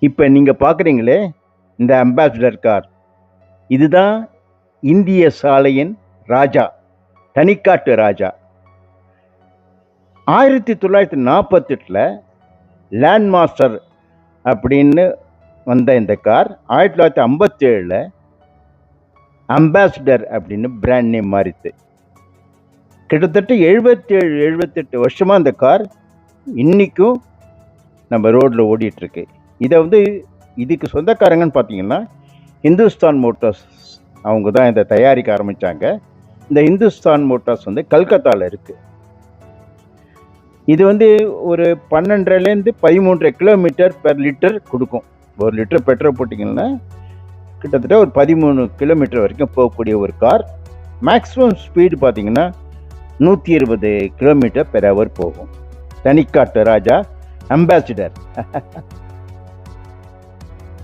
இப்போ நீங்கள் பார்க்குறீங்களே இந்த அம்பாசிடர் கார், இதுதான் இந்திய சாலையின் ராஜா, தனிக்காட்டு ராஜா. 1948 லேண்ட் மாஸ்டர் அப்படின்னு வந்த இந்த கார் 1957 அம்பாசிடர் அப்படின்னு பிராண்ட் நேம் மாறித்து. கிட்டத்தட்ட 78 வருஷமாக அந்த கார் இன்றைக்கும் நம்ம ரோட்டில் ஓடிட்டுருக்கு. இதுக்கு சொந்தக்காரங்கன்னு பார்த்தீங்கன்னா இந்துஸ்தான் மோட்டார்ஸ், அவங்க தான் இதை தயாரிக்க ஆரம்பித்தாங்க. இந்த இந்துஸ்தான் மோட்டார்ஸ் கல்கத்தாவில் இருக்குது. இது ஒரு 12லேருந்து 13 கிலோமீட்டர் பெர் லிட்டர் கொடுக்கும். 1 லிட்டர் பெட்ரோல் போட்டிங்கன்னா கிட்டத்தட்ட ஒரு 13 கிலோமீட்டர் வரைக்கும் போகக்கூடிய ஒரு கார். மேக்ஸிமம் ஸ்பீடு பார்த்தீங்கன்னா 120 கிலோமீட்டர் பெர் ஹவர் போகும். தனிக்காட்டு ராஜா அம்பாசிடர்.